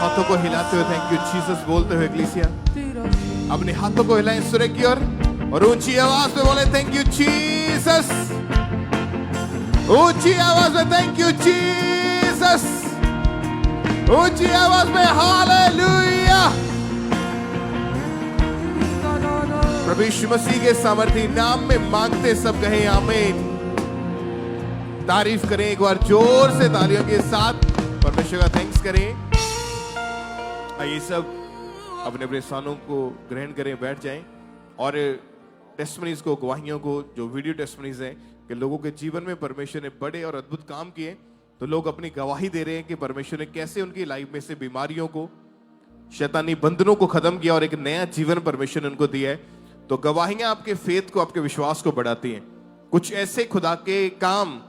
हाथों को हिलाते हुए थैंक यू जीसस बोलते हुए इक्लेसिया अपने हाथों को हिलाएं सूर्य की ओर और ऊंची आवाज में बोले थैंक यू जीसस। ऊंची आवाज में थैंक यू जीसस। ऊंची आवाज में हालेलुया। प्रभु यीशु मसीह के सामर्थी नाम में मांगते सब कहें आमीन। तारीफ करें एक बार जोर से तालियों के साथ परमेश्वर का थैंक्स करें। आइए सब अपने अपने स्थानों को ग्रहण करें, बैठ जाएं और टेस्टमनीज को, गवाहियों को, जो वीडियो टेस्टमनीज हैं कि लोगों के जीवन में परमेश्वर ने बड़े और अद्भुत काम किए, तो लोग अपनी गवाही दे रहे हैं कि परमेश्वर ने कैसे उनकी लाइफ में से बीमारियों को, शैतानी बंधनों को खत्म किया और एक नया जीवन परमेश्वर ने उनको दिया है। तो गवाहियां आपके फेथ को, आपके विश्वास को बढ़ाती हैं। कुछ ऐसे खुदा के काम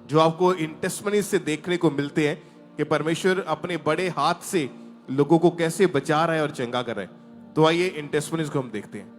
जो आपको इन टेस्टमनीज से देखने को मिलते हैं कि परमेश्वर अपने बड़े हाथ से लोगों को कैसे बचा रहा है और चंगा कर रहा है। तो आइए इन टेस्टमनीज को हम देखते हैं।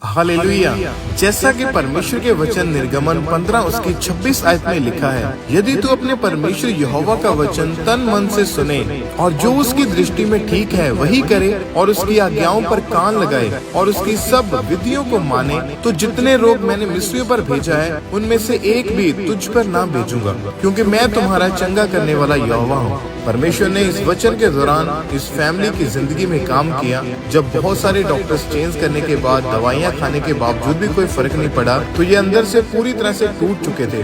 हालेलुया। जैसा कि परमेश्वर के वचन निर्गमन 15 उसकी 26 आयत में लिखा है, यदि तू अपने परमेश्वर यहोवा का वचन तन मन से सुने और जो उसकी दृष्टि में ठीक है वही करे और उसकी आज्ञाओं पर कान लगाए और उसकी सब विधियों को माने, तो जितने रोग मैंने मिस्रियों पर भेजा है उनमें से एक भी तुझ पर ना भेजूंगा, क्योंकि मैं तुम्हारा चंगा करने वाला यहोवा हूँ। परमेश्वर ने इस वचन के दौरान इस फैमिली की जिंदगी में काम किया। जब बहुत सारे डॉक्टर्स चेंज करने के बाद, दवाइयाँ खाने के बावजूद भी कोई फर्क नहीं पड़ा, तो ये अंदर से पूरी तरह से टूट चुके थे।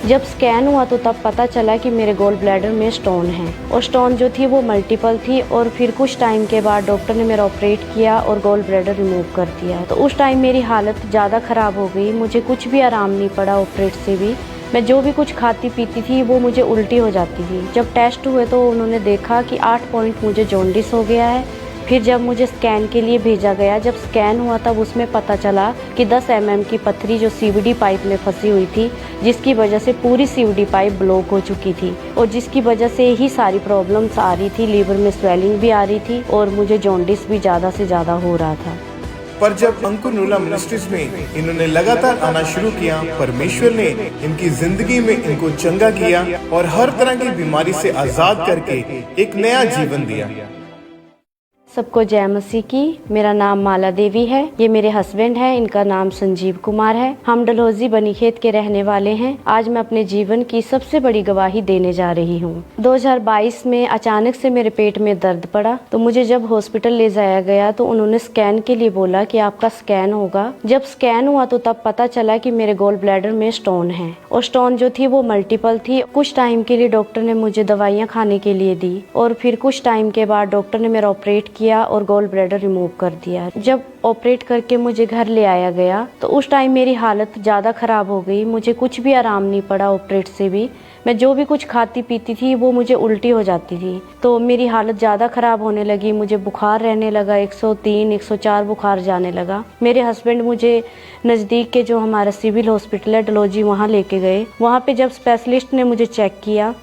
जब स्कैन हुआ तो तब पता चला कि मेरे गोल ब्लैडर में स्टोन है और स्टोन जो थी वो मल्टीपल थी। और फिर कुछ टाइम के बाद डॉक्टर ने मेरा ऑपरेट किया और गोल ब्लैडर रिमूव कर दिया। तो उस टाइम मेरी हालत ज़्यादा ख़राब हो गई, मुझे कुछ भी आराम नहीं पड़ा ऑपरेट से भी। मैं जो भी कुछ खाती पीती थी वो मुझे उल्टी हो जाती थी। जब टेस्ट हुए तो उन्होंने देखा कि 8 पॉइंट मुझे जॉन्डिस हो गया है। फिर जब मुझे स्कैन के लिए भेजा गया, जब स्कैन हुआ तब उसमें पता चला कि 10 mm की पथरी जो सीवीडी पाइप में फंसी हुई थी, जिसकी वजह से पूरी सीवीडी पाइप ब्लॉक हो चुकी थी और जिसकी वजह से ही सारी प्रॉब्लम्स आ रही थी। लीवर में स्वेलिंग भी आ रही थी और मुझे जॉन्डिस भी ज़्यादा से ज़्यादा हो रहा था। पर जब अंकुर नूला मिनिस्ट्रीज में इन्होंने लगातार आना शुरू किया, परमेश्वर ने इनकी जिंदगी में इनको चंगा किया और हर तरह की बीमारी से आजाद करके एक नया जीवन दिया। सबको जय मसीह की। मेरा नाम माला देवी है, ये मेरे हस्बैंड हैं, इनका नाम संजीव कुमार है। हम डलहौजी बनीखेत के रहने वाले हैं। आज मैं अपने जीवन की सबसे बड़ी गवाही देने जा रही हूँ। 2022 में अचानक से मेरे पेट में दर्द पड़ा, तो मुझे जब हॉस्पिटल ले जाया गया तो उन्होंने स्कैन के लिए बोला कि आपका स्कैन होगा। जब स्कैन हुआ तो तब पता चला कि मेरे गोल ब्लैडर में स्टोन है और स्टोन जो थी वो मल्टीपल थी। कुछ टाइम के लिए डॉक्टर ने मुझे दवाइयाँ खाने के लिए दी और फिर कुछ टाइम के बाद डॉक्टर ने मेरा ऑपरेट किया और गोल ब्लैडर रिमूव कर दिया। जब ऑपरेट करके मुझे घर ले आया गया तो उस टाइम मेरी हालत ज़्यादा ख़राब हो गई, मुझे कुछ भी आराम नहीं पड़ा ऑपरेट से भी। मैं जो भी कुछ खाती पीती थी वो मुझे उल्टी हो जाती थी, तो मेरी हालत ज़्यादा ख़राब होने लगी। मुझे बुखार रहने लगा, 103 104 बुखार जाने लगा। मेरे हस्बैंड मुझे नज़दीक के जो हमारा सिविल हॉस्पिटल है डलहौजी, वहाँ लेके गए। वहाँ पे जब स्पेशलिस्ट ने मुझे चेक किया,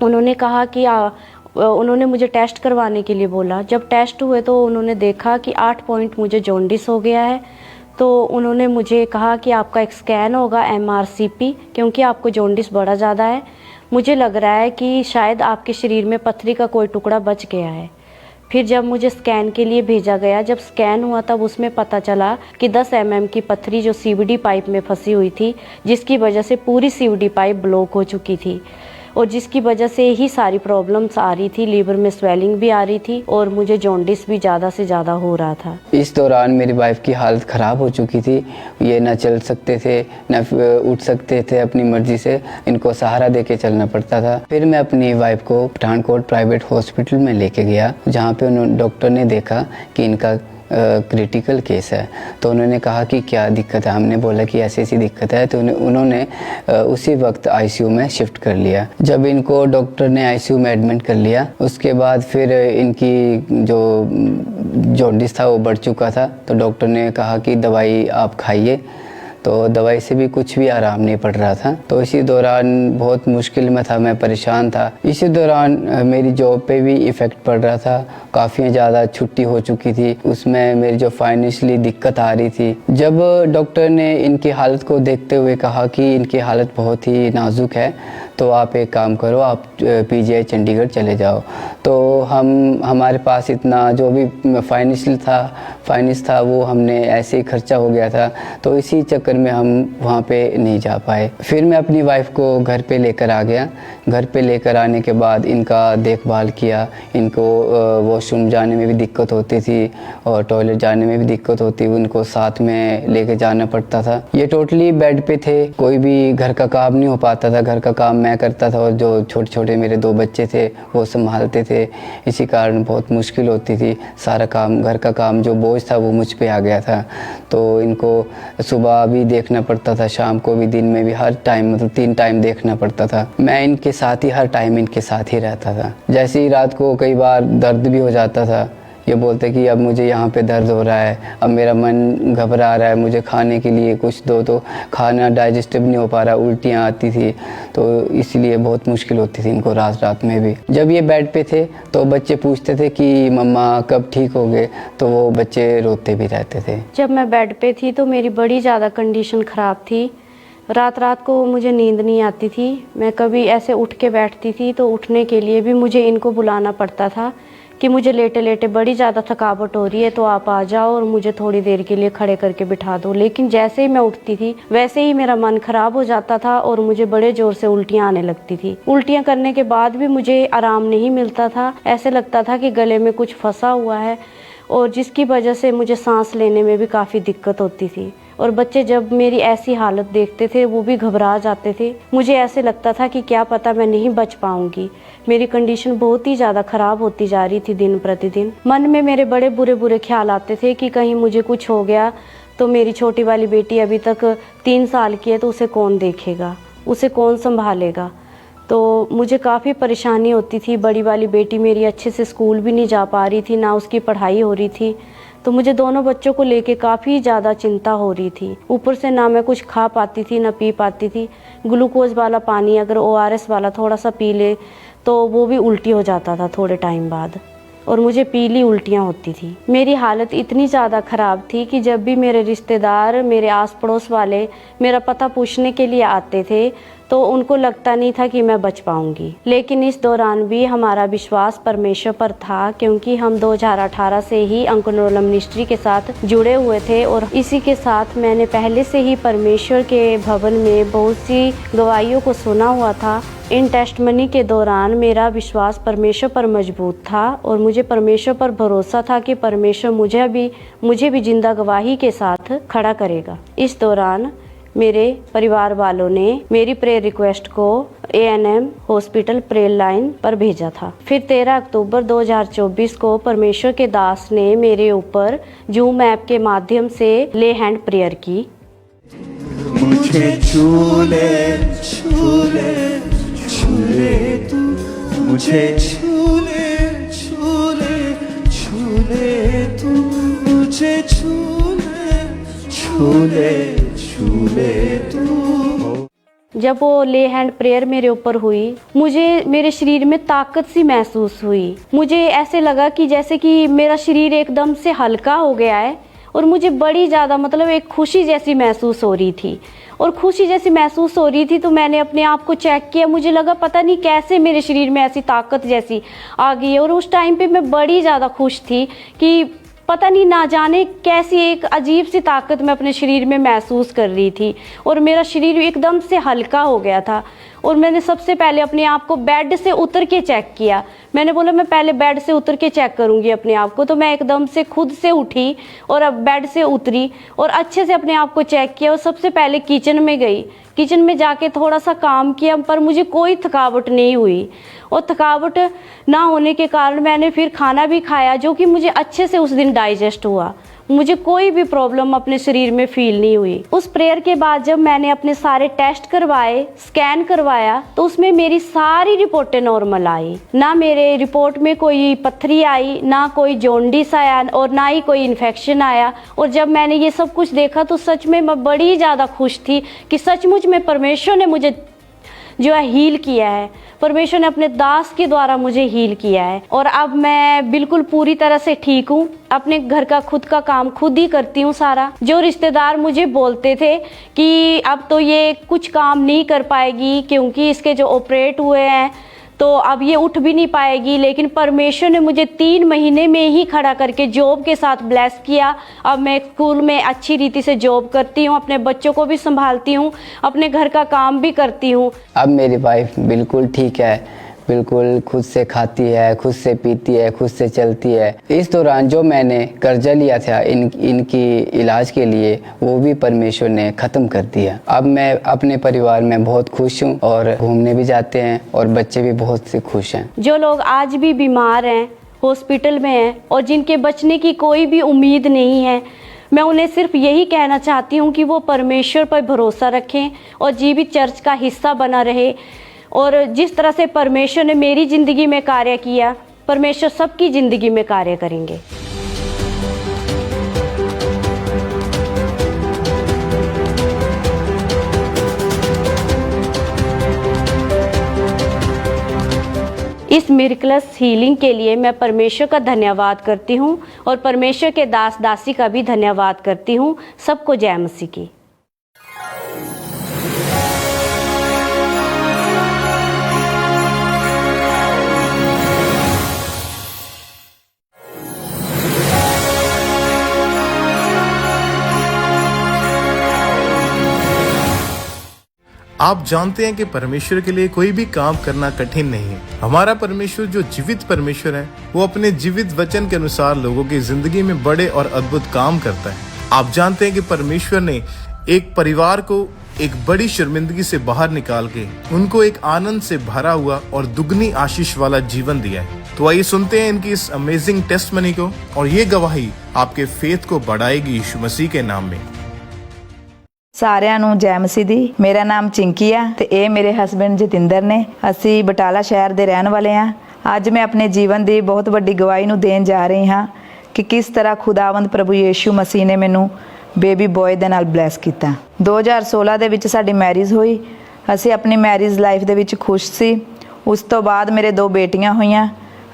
उन्होंने कहा कि उन्होंने मुझे टेस्ट करवाने के लिए बोला। जब टेस्ट हुए तो उन्होंने देखा कि 8 पॉइंट मुझे जॉन्डिस हो गया है। तो उन्होंने मुझे कहा कि आपका एक स्कैन होगा MRCP, क्योंकि आपको जॉन्डिस बड़ा ज़्यादा है। मुझे लग रहा है कि शायद आपके शरीर में पथरी का कोई टुकड़ा बच गया है। फिर जब मुझे स्कैन के लिए भेजा गया, जब स्कैन हुआ तब उसमें पता चला कि 10 mm की पथरी जो सीवीडी पाइप में फंसी हुई थी, जिसकी वजह से पूरी सीवीडी पाइप ब्लॉक हो चुकी थी और जिसकी वजह से ही सारी प्रॉब्लम्स आ रही थी। लीवर में स्वेलिंग भी आ रही थी और मुझे जॉन्डिस भी ज़्यादा से ज़्यादा हो रहा था। इस दौरान मेरी वाइफ की हालत ख़राब हो चुकी थी। ये ना चल सकते थे, ना उठ सकते थे अपनी मर्ज़ी से, इनको सहारा दे के चलना पड़ता था। फिर मैं अपनी वाइफ को पठानकोट प्राइवेट हॉस्पिटल में लेके गया, जहाँ पे उन्होंने डॉक्टर ने देखा कि इनका क्रिटिकल केस है। तो उन्होंने कहा कि क्या दिक्कत है। हमने बोला कि ऐसी ऐसी दिक्कत है। तो उन्होंने उसी वक्त आईसीयू में शिफ्ट कर लिया। जब इनको डॉक्टर ने आईसीयू में एडमिट कर लिया, उसके बाद फिर इनकी जो जॉन्डिस था वो बढ़ चुका था। तो डॉक्टर ने कहा कि दवाई आप खाइए। तो दवाई से भी कुछ भी आराम नहीं पड़ रहा था। तो इसी दौरान बहुत मुश्किल में था, मैं परेशान था। इसी दौरान मेरी जॉब पे भी इफ़ेक्ट पड़ रहा था। काफ़ी ज़्यादा छुट्टी हो चुकी थी, उसमें मेरी जो फाइनेंशियली दिक्कत आ रही थी। जब डॉक्टर ने इनकी हालत को देखते हुए कहा कि इनकी हालत बहुत ही नाजुक है, तो आप एक काम करो, आप पीजीआई चंडीगढ़ चले जाओ। तो हमारे पास इतना जो भी फाइनेंस था वो हमने ऐसे ही खर्चा हो गया था। तो इसी चक्कर में हम वहाँ पे नहीं जा पाए। फिर मैं अपनी वाइफ को घर पे लेकर आ गया। घर पे लेकर आने के बाद इनका देखभाल किया। इनको वॉशरूम जाने में भी दिक्कत होती थी और टॉयलेट जाने में भी दिक्कत होती, उनको साथ में लेके जाना पड़ता था। ये टोटली बेड पे थे, कोई भी घर का काम नहीं हो पाता था। घर का काम मैं करता था और जो छोटे छोटे मेरे 2 बच्चे थे वो संभालते थे। इसी कारण बहुत मुश्किल होती थी। सारा काम, घर का काम जो बोझ था वो मुझ पे आ गया था। तो इनको सुबह भी देखना पड़ता था, शाम को भी, दिन में भी, हर टाइम, मतलब 3 टाइम देखना पड़ता था। मैं इनके साथ ही, हर टाइम इनके साथ ही रहता था। जैसे ही रात को कई बार दर्द भी हो जाता था, ये बोलते कि अब मुझे यहाँ पे दर्द हो रहा है, अब मेरा मन घबरा रहा है, मुझे खाने के लिए कुछ दो। तो खाना डाइजेस्टिव नहीं हो पा रहा, उल्टियाँ आती थी। तो इसलिए बहुत मुश्किल होती थी इनको रात में भी। जब ये बेड पे थे तो बच्चे पूछते थे कि मम्मा कब ठीक हो गए, तो वो बच्चे रोते भी रहते थे। जब मैं बेड पे थी तो मेरी बड़ी ज़्यादा कंडीशन ख़राब थी। रात को मुझे नींद नहीं आती थी। मैं कभी ऐसे उठ के बैठती थी तो उठने के लिए भी मुझे इनको बुलाना पड़ता था कि मुझे लेटे लेटे बड़ी ज़्यादा थकावट हो रही है, तो आप आ जाओ और मुझे थोड़ी देर के लिए खड़े करके बिठा दो। लेकिन जैसे ही मैं उठती थी वैसे ही मेरा मन खराब हो जाता था और मुझे बड़े ज़ोर से उल्टियाँ आने लगती थी। उल्टियाँ करने के बाद भी मुझे आराम नहीं मिलता था। ऐसे लगता था कि गले में कुछ फंसा हुआ है और जिसकी वजह से मुझे सांस लेने में भी काफ़ी दिक्कत होती थी। और बच्चे जब मेरी ऐसी हालत देखते थे वो भी घबरा जाते थे। मुझे ऐसे लगता था कि क्या पता मैं नहीं बच पाऊंगी। मेरी कंडीशन बहुत ही ज़्यादा ख़राब होती जा रही थी दिन प्रतिदिन। मन में मेरे बड़े बुरे ख्याल आते थे कि कहीं मुझे कुछ हो गया तो मेरी छोटी वाली बेटी अभी तक 3 साल की है, तो उसे कौन देखेगा, उसे कौन संभालेगा। तो मुझे काफ़ी परेशानी होती थी। बड़ी वाली बेटी मेरी अच्छे से स्कूल भी नहीं जा पा रही थी, ना उसकी पढ़ाई हो रही थी। तो मुझे दोनों बच्चों को लेके काफ़ी ज़्यादा चिंता हो रही थी। ऊपर से ना मैं कुछ खा पाती थी ना पी पाती थी। ग्लूकोज वाला पानी अगर ORS वाला थोड़ा सा पी ले तो वो भी उल्टी हो जाता था थोड़े टाइम बाद, और मुझे पीली उल्टियाँ होती थी। मेरी हालत इतनी ज़्यादा ख़राब थी कि जब भी मेरे रिश्तेदार, मेरे आस पड़ोस वाले मेरा पता पूछने के लिए आते थे तो उनको लगता नहीं था कि मैं बच पाऊंगी। लेकिन इस दौरान भी हमारा विश्वास परमेश्वर पर था, क्योंकि हम 2018 से ही अंकुरम मिनिस्ट्री के साथ जुड़े हुए थे और इसी के साथ मैंने पहले से ही परमेश्वर के भवन में बहुत सी गवाहियों को सुना हुआ था। इन टेस्टमनी के दौरान मेरा विश्वास परमेश्वर पर मजबूत था और मुझे परमेश्वर पर भरोसा था कि परमेश्वर मुझे भी जिंदा गवाही के साथ खड़ा करेगा। इस दौरान मेरे परिवार वालों ने मेरी प्रेयर रिक्वेस्ट को ANM हॉस्पिटल प्रेयर लाइन पर भेजा था। फिर 13 अक्टूबर 2024 को परमेश्वर के दास ने मेरे ऊपर जूम ऐप के माध्यम से ले हैंड प्रेयर की। मुझे छूले छूले छूले तू, मुझे छूले छूले छूले तू, मुझे छूले छूले छूले तू। जब वो ले हैंड प्रेयर मेरे ऊपर हुई, मुझे मेरे शरीर में ताकत सी महसूस हुई। मुझे ऐसे लगा कि जैसे कि मेरा शरीर एकदम से हल्का हो गया है और मुझे बड़ी ज़्यादा मतलब एक खुशी जैसी महसूस हो रही थी, और खुशी जैसी महसूस हो रही थी तो मैंने अपने आप को चेक किया। मुझे लगा पता नहीं कैसे मेरे शरीर में ऐसी ताकत जैसी आ गई है, और उस टाइम पे मैं बड़ी ज़्यादा खुश थी कि पता नहीं ना जाने कैसी एक अजीब सी ताकत मैं अपने शरीर में महसूस कर रही थी, और मेरा शरीर एकदम से हल्का हो गया था। और मैंने सबसे पहले अपने आप को बेड से उतर के चेक किया। मैंने बोला मैं पहले बेड से उतर के चेक करूंगी अपने आप को। तो मैं एकदम से खुद से उठी और अब बेड से उतरी और अच्छे से अपने आप को चेक किया, और सबसे पहले किचन में गई। किचन में जाके थोड़ा सा काम किया, पर मुझे कोई थकावट नहीं हुई, और थकावट ना होने के कारण मैंने फिर खाना भी खाया, जो कि मुझे अच्छे से उस दिन डाइजेस्ट हुआ। मुझे कोई भी प्रॉब्लम अपने शरीर में फील नहीं हुई। उस प्रेयर के बाद जब मैंने अपने सारे टेस्ट करवाए, स्कैन करवाया, तो उसमें मेरी सारी रिपोर्टें नॉर्मल आई। ना मेरे रिपोर्ट में कोई पत्थरी आई, ना कोई जॉन्डिस आया, और ना ही कोई इन्फेक्शन आया। और जब मैंने ये सब कुछ देखा तो सच में मैं बड़ी ज़्यादा खुश थी कि सचमुच में परमेश्वर ने मुझे जो है हील किया है। परमेश्वर ने अपने दास के द्वारा मुझे हील किया है, और अब मैं बिल्कुल पूरी तरह से ठीक हूँ। अपने घर का खुद का काम खुद ही करती हूँ सारा। जो रिश्तेदार मुझे बोलते थे कि अब तो ये कुछ काम नहीं कर पाएगी क्योंकि इसके जो ऑपरेट हुए हैं तो अब ये उठ भी नहीं पाएगी, लेकिन परमेश्वर ने मुझे 3 महीने में ही खड़ा करके जॉब के साथ ब्लेस किया। अब मैं स्कूल में अच्छी रीति से जॉब करती हूँ, अपने बच्चों को भी संभालती हूँ, अपने घर का काम भी करती हूँ। अब मेरी वाइफ बिल्कुल ठीक है, बिल्कुल खुद से खाती है, खुद से पीती है, खुद से चलती है। इस दौरान जो मैंने कर्जा लिया था इनकी इलाज के लिए, वो भी परमेश्वर ने ख़त्म कर दिया। अब मैं अपने परिवार में बहुत खुश हूँ, और घूमने भी जाते हैं, और बच्चे भी बहुत से खुश हैं। जो लोग आज भी बीमार हैं, हॉस्पिटल में हैं, और जिनके बचने की कोई भी उम्मीद नहीं है, मैं उन्हें सिर्फ यही कहना चाहती हूँ कि वो परमेश्वर पर भरोसा रखें और जीवित चर्च का हिस्सा बना रहे। और जिस तरह से परमेश्वर ने मेरी ज़िंदगी में कार्य किया, परमेश्वर सबकी ज़िंदगी में कार्य करेंगे। इस मिरेकलस हीलिंग के लिए मैं परमेश्वर का धन्यवाद करती हूँ, और परमेश्वर के दास दासी का भी धन्यवाद करती हूँ। सबको जय मसीह की। आप जानते हैं कि परमेश्वर के लिए कोई भी काम करना कठिन नहीं है। हमारा परमेश्वर जो जीवित परमेश्वर है, वो अपने जीवित वचन के अनुसार लोगों की जिंदगी में बड़े और अद्भुत काम करता है। आप जानते हैं कि परमेश्वर ने एक परिवार को एक बड़ी शर्मिंदगी से बाहर निकाल के उनको एक आनंद से भरा हुआ और दुगनी आशीष वाला जीवन दिया है। तो आइए सुनते हैं इनकी इस अमेजिंग टेस्टमनी को, और ये गवाही आपके फेथ को बढ़ाएगी यीशु मसीह के नाम में। ਸਾਰਿਆਂ ਨੂੰ ਜੈ ਮਸੀਹ ਦੀ। ਮੇਰਾ ਨਾਮ ਚਿੰਕੀ ਆ ਤੇ ਇਹ ਮੇਰੇ ਹਸਬੰਡ ਜਤਿੰਦਰ ਨੇ। ਅਸੀਂ ਬਟਾਲਾ ਸ਼ਹਿਰ ਦੇ ਰਹਿਣ ਵਾਲੇ ਆ। ਅੱਜ ਮੈਂ ਆਪਣੇ ਜੀਵਨ ਦੀ ਬਹੁਤ ਵੱਡੀ ਗਵਾਹੀ ਨੂੰ ਦੇਣ ਜਾ ਰਹੀ ਹਾਂ ਕਿ ਕਿਸ ਤਰ੍ਹਾਂ ਖੁਦਾਵੰਦ ਪ੍ਰਭੂ ਯੀਸ਼ੂ ਮਸੀਹ ਨੇ ਮੈਨੂੰ ਬੇਬੀ ਬॉय ਦੇ ਨਾਲ ਬਲੈਸ ਕੀਤਾ। 2016 ਦੇ ਵਿੱਚ ਸਾਡੀ ਮੈਰਿਜ ਹੋਈ। ਅਸੀਂ ਆਪਣੀ ਮੈਰਿਜ ਲਾਈਫ ਦੇ ਵਿੱਚ ਖੁਸ਼ ਸੀ। ਉਸ ਤੋਂ ਬਾਅਦ ਮੇਰੇ 2 ਬੇਟੀਆਂ ਹੋਈਆਂ।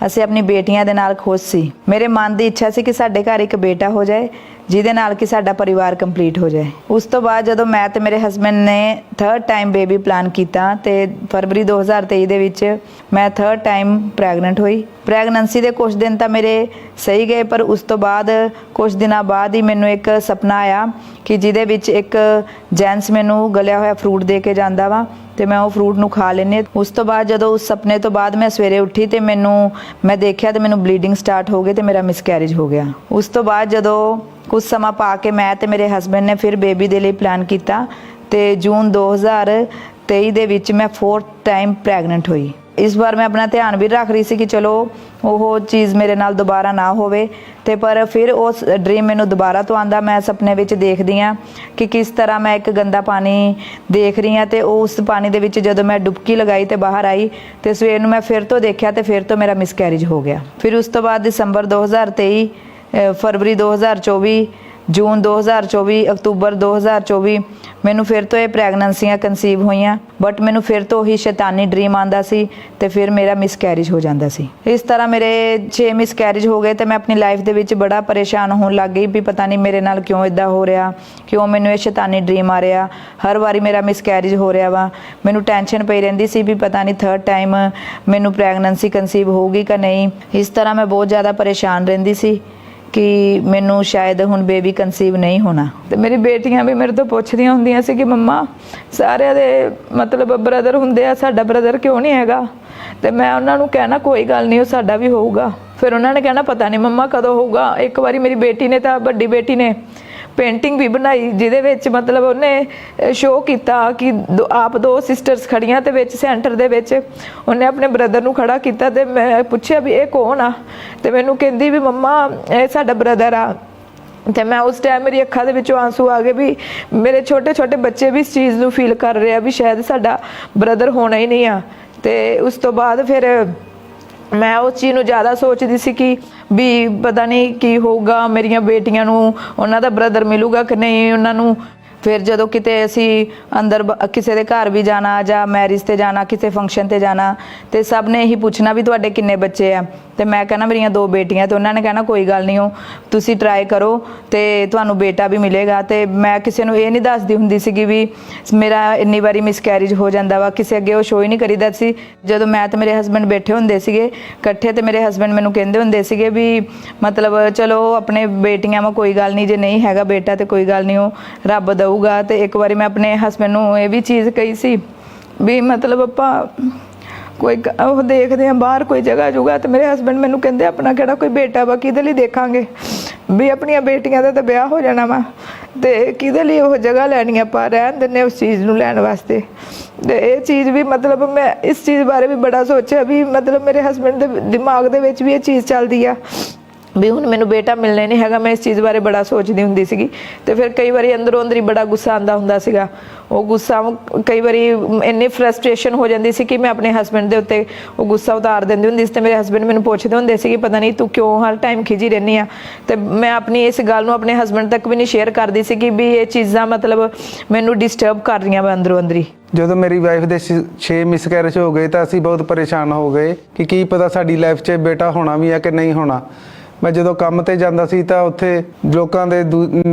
ਅਸੀਂ ਆਪਣੀ ਬੇਟੀਆਂ ਦੇ ਨਾਲ ਖੁਸ਼ ਸੀ। ਮੇਰੇ ਮਨ ਦੀ ਇੱਛਾ ਸੀ ਕਿ ਸਾਡੇ ਘਰ ਇੱਕ ਬੇਟਾ ਹੋ ਜਾਏ, ਜਿਹਦੇ ਨਾਲ ਕਿ ਸਾਡਾ ਪਰਿਵਾਰ ਕੰਪਲੀਟ ਹੋ ਜਾਏ। ਉਸ ਤੋਂ ਬਾਅਦ ਜਦੋਂ ਮੈਂ ਤੇ ਮੇਰੇ ਹਸਬੰਡ ਨੇ 3rd ਟਾਈਮ ਬੇਬੀ ਪਲਾਨ ਕੀਤਾ ਤੇ ਫਰਵਰੀ 2023 ਦੇ ਵਿੱਚ ਮੈਂ 3rd ਟਾਈਮ ਪ੍ਰੈਗਨੈਂਟ ਹੋਈ। ਪ੍ਰੈਗਨੈਂਸੀ ਦੇ ਕੁਝ ਦਿਨ ਤਾਂ ਮੇਰੇ ਸਹੀ ਗਏ, ਪਰ ਉਸ ਤੋਂ ਬਾਅਦ ਕੁਝ ਦਿਨਾਂ ਬਾਅਦ ਹੀ ਮੈਨੂੰ ਇੱਕ ਸੁਪਨਾ ਆਇਆ ਕਿ ਜਿਹਦੇ ਵਿੱਚ ਇੱਕ ਜੈਂਟਸ ਮੈਨੂੰ ਗਲਿਆ ਹੋਇਆ ਫਰੂਟ ਦੇ ਕੇ ਜਾਂਦਾ ਵਾ ਤੇ ਮੈਂ ਉਹ ਫਰੂਟ ਨੂੰ ਖਾ ਲੈਂਦੀ। ਉਸ ਤੋਂ ਬਾਅਦ ਜਦੋਂ ਉਸ ਸੁਪਨੇ ਤੋਂ ਬਾਅਦ ਮੈਂ ਸਵੇਰੇ ਉੱਠੀ ਤੇ ਮੈਂ ਦੇਖਿਆ ਤੇ ਮੈਨੂੰ ਬਲੀਡਿੰਗ ਸਟਾਰਟ ਹੋ ਗਈ ਤੇ ਮੇਰਾ ਮਿਸਕੈਰੇਜ ਹੋ ਗਿਆ। ਉਸ ਤੋਂ ਬਾਅਦ ਜਦੋਂ ਕੁਝ ਸਮਾਂ ਪਾ ਕੇ ਮੈਂ ਤੇ ਮੇਰੇ ਹਸਬੰਡ ਨੇ ਫਿਰ ਬੇਬੀ ਦੇ ਲਈ ਪਲਾਨ ਕੀਤਾ ਤੇ ਜੂਨ 2023 ਦੇ ਵਿੱਚ ਮੈਂ 4th ਟਾਈਮ ਪ੍ਰੈਗਨੈਂਟ ਹੋਈ। ਇਸ ਵਾਰ ਮੈਂ ਆਪਣਾ ਧਿਆਨ ਵੀ ਰੱਖ ਰਹੀ ਸੀ ਕਿ ਚਲੋ ਉਹ ਚੀਜ਼ ਮੇਰੇ ਨਾਲ ਦੁਬਾਰਾ ਨਾ ਹੋਵੇ, ਤੇ ਪਰ ਫਿਰ ਉਸ ਡ੍ਰੀਮ ਮੈਨੂੰ ਦੁਬਾਰਾ ਤੋਂ ਆਂਦਾ। ਮੈਂ ਸੁਪਨੇ ਵਿੱਚ ਦੇਖਦੀ ਹਾਂ ਕਿ ਕਿਸ ਤਰ੍ਹਾਂ ਮੈਂ ਇੱਕ ਗੰਦਾ ਪਾਣੀ ਦੇਖ ਰਹੀ ਹਾਂ ਤੇ ਉਸ ਪਾਣੀ ਦੇ ਵਿੱਚ ਜਦੋਂ ਮੈਂ ਡੁਬਕੀ ਲਗਾਈ ਤੇ ਬਾਹਰ ਆਈ ਤੇ ਸਵੇਰ ਨੂੰ ਮੈਂ ਫਿਰ ਤੋਂ ਦੇਖਿਆ ਤੇ ਫਿਰ ਤੋਂ ਮੇਰਾ ਮਿਸਕੈਰੇਜ ਹੋ ਗਿਆ। ਫਿਰ ਉਸ ਤੋਂ ਬਾਅਦ ਦਸੰਬਰ 2023 ਫਰਵਰੀ 2024 ਜੂਨ 2024 ਅਕਤੂਬਰ 2024 ਮੈਨੂੰ ਫਿਰ ਤੋਂ ਇਹ ਪ੍ਰੈਗਨੈਂਸੀਆਂ ਕਨਸੀਵ ਹੋਈਆਂ, ਬਟ ਮੈਨੂੰ ਫਿਰ ਤੋਂ ਉਹੀ ਸ਼ੈਤਾਨੀ ਡ੍ਰੀਮ ਆਉਂਦਾ ਸੀ ਤੇ ਫਿਰ ਮੇਰਾ ਮਿਸਕੈਰੇਜ ਹੋ ਜਾਂਦਾ ਸੀ। ਇਸ ਤਰ੍ਹਾਂ ਮੇਰੇ 6 ਮਿਸਕੈਰੇਜ ਹੋ ਗਏ ਤੇ ਮੈਂ ਆਪਣੀ ਲਾਈਫ ਦੇ ਵਿੱਚ ਬੜਾ ਪਰੇਸ਼ਾਨ ਹੋਣ ਲੱਗ ਗਈ ਵੀ ਪਤਾ ਨਹੀਂ ਮੇਰੇ ਨਾਲ ਕਿਉਂ ਇਦਾਂ ਹੋ ਰਿਹਾ, ਕਿਉਂ ਮੈਨੂੰ ਇਹ ਸ਼ੈਤਾਨੀ ਡ੍ਰੀਮ ਆ ਰਿਹਾ, ਹਰ ਵਾਰੀ ਮੇਰਾ ਮਿਸਕੈਰੇਜ ਹੋ ਰਿਹਾ ਵਾ। ਮੈਨੂੰ ਟੈਨਸ਼ਨ ਪਈ ਰਹਿੰਦੀ ਸੀ ਵੀ ਪਤਾ ਨਹੀਂ ਥਰਡ ਟਾਈਮ ਮੈਨੂੰ ਪ੍ਰੈਗਨੈਂਸੀ ਕਨਸੀਵ ਹੋਊਗੀ ਕਿ ਨਹੀਂ। ਇਸ ਤਰ੍ਹਾਂ ਮੈਂ ਬਹੁਤ ਜ਼ਿਆਦਾ ਪਰੇਸ਼ਾਨ ਰਹਿੰਦੀ ਸੀ ਕਿ ਮੈਨੂੰ ਸ਼ਾਇਦ ਹੁਣ ਬੇਬੀ ਕਨਸੀਵ ਨਹੀਂ ਹੋਣਾ। ਤੇ ਮੇਰੀ ਬੇਟੀਆਂ ਵੀ ਮੇਰੇ ਤੋਂ ਪੁੱਛਦੀਆਂ ਹੁੰਦੀਆਂ ਸੀ ਕਿ ਮੰਮਾ ਸਾਰਿਆਂ ਦੇ ਮਤਲਬ ਬ੍ਰਦਰ ਹੁੰਦੇ ਆ, ਸਾਡਾ ਬ੍ਰਦਰ ਕਿਉਂ ਨਹੀਂ ਹੈਗਾ? ਤੇ ਮੈਂ ਉਹਨਾਂ ਨੂੰ ਕਹਿਣਾ ਕੋਈ ਗੱਲ ਨਹੀਂ, ਉਹ ਸਾਡਾ ਵੀ ਹੋਊਗਾ। ਫਿਰ ਉਹਨਾਂ ਨੇ ਕਹਿਣਾ ਪਤਾ ਨਹੀਂ ਮੰਮਾ ਕਦੋਂ ਹੋਊਗਾ। ਇੱਕ ਵਾਰੀ ਮੇਰੀ ਬੇਟੀ ਨੇ ਤਾਂ ਵੱਡੀ ਬੇਟੀ ਨੇ ਪੇਂਟਿੰਗ ਵੀ ਬਣਾਈ ਜਿਹਦੇ ਵਿੱਚ ਮਤਲਬ ਉਹਨੇ ਸ਼ੋਅ ਕੀਤਾ ਕਿ ਆਪ 2 ਸਿਸਟਰਸ ਖੜੀਆਂ ਤੇ ਵਿੱਚ ਸੈਂਟਰ ਦੇ ਵਿੱਚ ਉਹਨੇ ਆਪਣੇ ਬ੍ਰਦਰ ਨੂੰ ਖੜਾ ਕੀਤਾ। ਤੇ ਮੈਂ ਪੁੱਛਿਆ ਵੀ ਇਹ ਕੌਣ ਆ? ਤੇ ਮੈਨੂੰ ਕਹਿੰਦੀ ਵੀ ਮੰਮਾ ਇਹ ਸਾਡਾ ਬ੍ਰਦਰ ਆ। ਤੇ ਮੈਂ ਉਸ ਟਾਈਮ ਮੇਰੀ ਅੱਖਾਂ ਦੇ ਵਿੱਚੋਂ ਆਂਸੂ ਆ ਗਏ ਵੀ ਮੇਰੇ ਛੋਟੇ ਛੋਟੇ ਬੱਚੇ ਵੀ ਇਸ ਚੀਜ਼ ਨੂੰ ਫੀਲ ਕਰ ਰਹੇ ਆ ਵੀ ਸ਼ਾਇਦ ਸਾਡਾ ਬ੍ਰਦਰ ਹੋਣਾ ਹੀ ਨਹੀਂ ਆ। ਤੇ ਉਸ ਤੋਂ ਬਾਅਦ ਫਿਰ ਮੈਂ ਉਸ ਚੀਜ਼ ਨੂੰ ਜ਼ਿਆਦਾ ਸੋਚਦੀ ਸੀ ਕਿ ਵੀ ਪਤਾ ਨਹੀਂ ਕੀ ਹੋਊਗਾ, ਮੇਰੀਆਂ ਬੇਟੀਆਂ ਨੂੰ ਉਹਨਾਂ ਦਾ ਬ੍ਰਦਰ ਮਿਲੂਗਾ ਕਿ ਨਹੀਂ ਉਹਨਾਂ ਨੂੰ। ਫਿਰ ਜਦੋਂ ਕਿਤੇ ਅਸੀਂ ਅੰਦਰ ਕਿਸੇ ਦੇ ਘਰ ਵੀ ਜਾਣਾ ਜਾਂ ਮੈਰਿਜ ਤੇ ਜਾਣਾ, ਕਿਸੇ ਫੰਕਸ਼ਨ ਤੇ ਜਾਣਾ, ਤੇ ਸਭ ਨੇ ਇਹੀ ਪੁੱਛਣਾ ਵੀ ਤੁਹਾਡੇ ਕਿੰਨੇ ਬੱਚੇ ਆ? ਤੇ ਮੈਂ ਕਹਿਣਾ ਮੇਰੀਆਂ 2 ਬੇਟੀਆਂ। ਤੇ ਉਹਨਾਂ ਨੇ ਕਹਿਣਾ ਕੋਈ ਗੱਲ ਨਹੀਂ, ਤੁਸੀਂ ਟਰਾਈ ਕਰੋ ਤੇ ਤੁਹਾਨੂੰ ਬੇਟਾ ਵੀ ਮਿਲੇਗਾ। ਤੇ ਮੈਂ ਕਿਸੇ ਨੂੰ ਇਹ ਨਹੀਂ ਦੱਸਦੀ ਹੁੰਦੀ ਸੀਗੀ ਵੀ ਮੇਰਾ ਇੰਨੀ ਵਾਰੀ ਮਿਸਕੈਰੇਜ ਹੋ ਜਾਂਦਾ ਵਾ, ਕਿਸੇ ਅੱਗੇ ਉਹ ਸ਼ੋਅ ਹੀ ਨਹੀਂ ਕਰੀਦਾ ਸੀ। ਜਦੋਂ ਮੈਂ ਤੇ ਮੇਰੇ ਹਸਬੈਂਡ ਬੈਠੇ ਹੁੰਦੇ ਸੀਗੇ ਇਕੱਠੇ ਤੇ ਮੇਰੇ ਹਸਬੈਂਡ ਮੈਨੂੰ ਕਹਿੰਦੇ ਹੁੰਦੇ ਸੀਗੇ ਵੀ ਮਤਲਬ ਚਲੋ ਆਪਣੇ ਬੇਟੀਆਂ ਵਾ ਕੋਈ ਗੱਲ ਨਹੀਂ, ਜੇ ਨਹੀਂ ਹੈਗਾ ਬੇਟਾ ਤੇ ਕੋਈ ਗੱਲ ਨਹੀਂ, ਉਹ ਰੱਬ ਦਊਗਾ। ਤੇ ਇੱਕ ਵਾਰੀ ਮੈਂ ਆਪਣੇ ਹਸਬੈਂਡ ਨੂੰ ਇਹ ਵੀ ਚੀਜ਼ ਕਹੀ ਸੀ ਵੀ ਮਤਲਬ ਆਪਾਂ ਕੋਈ ਉਹ ਦੇਖਦੇ ਆ ਬਾਹਰ ਕੋਈ ਜਗ੍ਹਾ ਜੂਗਾ। ਤੇ ਮੇਰੇ ਹਸਬੈਂਡ ਮੈਨੂੰ ਕਹਿੰਦੇ ਆਪਣਾ ਕਿਹੜਾ ਕੋਈ ਬੇਟਾ ਵਾ, ਕਿਹਦੇ ਲਈ ਦੇਖਾਂਗੇ ਵੀ ਆਪਣੀਆਂ ਬੇਟੀਆਂ ਦਾ ਤਾਂ ਵਿਆਹ ਹੋ ਜਾਣਾ ਵਾ ਤੇ ਕਿਹਦੇ ਲਈ ਉਹ ਜਗ੍ਹਾ ਲੈਣੀ, ਆਪਾਂ ਰਹਿਣ ਦਿੰਦੇ ਉਸ ਚੀਜ਼ ਨੂੰ ਲੈਣ ਵਾਸਤੇ। ਤੇ ਇਹ ਚੀਜ਼ ਵੀ ਮਤਲਬ ਮੈਂ ਇਸ ਚੀਜ਼ ਬਾਰੇ ਵੀ ਬੜਾ ਸੋਚਿਆ ਵੀ ਮਤਲਬ ਮੇਰੇ ਹਸਬੈਂਡ ਦੇ ਦਿਮਾਗ ਦੇ ਵਿੱਚ ਵੀ ਇਹ ਚੀਜ਼ ਚੱਲਦੀ ਆ ਵੀ ਹੁਣ ਮੈਨੂੰ ਬੇਟਾ ਮਿਲਣਾ ਨਹੀਂ ਹੈਗਾ। ਮੈਂ ਇਸ ਚੀਜ਼ ਬਾਰੇ ਬੜਾ ਸੋਚਦੀ ਹੁੰਦੀ ਸੀਗੀ। ਤੇ ਫਿਰ ਕਈ ਵਾਰੀ ਅੰਦਰੋਂ ਅੰਦਰ ਹੀ ਬੜਾ ਗੁੱਸਾ ਆਉਂਦਾ ਹੁੰਦਾ ਸੀਗਾ। ਉਹ ਗੁੱਸਾ ਕਈ ਵਾਰੀ ਇੰਨੀ ਫਰਸਟ੍ਰੇਸ਼ਨ ਹੋ ਜਾਂਦੀ ਸੀ ਕਿ ਮੈਂ ਆਪਣੇ ਹਸਬੈਂਡ ਦੇ ਉੱਤੇ ਉਹ ਗੁੱਸਾ ਉਤਾਰ ਦਿੰਦੀ ਹੁੰਦੀ ਸੀ। ਤੇ ਮੇਰੇ ਹਸਬੈਂਡ ਮੈਨੂੰ ਪੁੱਛਦੇ ਹੁੰਦੇ ਸੀ ਕਿ ਪਤਾ ਨਹੀਂ ਤੂੰ ਕਿਉਂ ਹਰ ਟਾਈਮ ਖਿਜੀ ਰਹਿੰਦੀ ਆ। ਤੇ ਮੈਂ ਆਪਣੀ ਇਸ ਗੱਲ ਨੂੰ ਆਪਣੇ ਹਸਬੈਂਡ ਤੱਕ ਵੀ ਨਹੀਂ ਸ਼ੇਅਰ ਕਰਦੀ ਸੀ ਕਿ ਵੀ ਇਹ ਚੀਜ਼ਾਂ ਮਤਲਬ ਮੈਨੂੰ ਡਿਸਟਰਬ ਕਰ ਰਹੀਆਂ ਵਾ ਅੰਦਰੋਂ ਅੰਦਰੀ। ਜਦੋਂ ਮੇਰੀ ਵਾਈਫ ਦੇ 6 ਮਿਸਕੈਰੇਜ ਹੋ ਗਏ ਤਾਂ ਅਸੀਂ ਬਹੁਤ ਪਰੇਸ਼ਾਨ ਹੋ ਗਏ ਕਿ ਕੀ ਪਤਾ ਸਾਡੀ ਲਾਈਫ 'ਚ ਬੇਟਾ ਹੋਣਾ ਵੀ ਆ ਕਿ ਨਹੀਂ ਹੋਣਾ। ਮੈਂ ਜਦੋਂ ਕੰਮ ਤੇ ਜਾਂਦਾ ਸੀ ਤਾਂ ਉੱਥੇ ਲੋਕਾਂ ਦੇ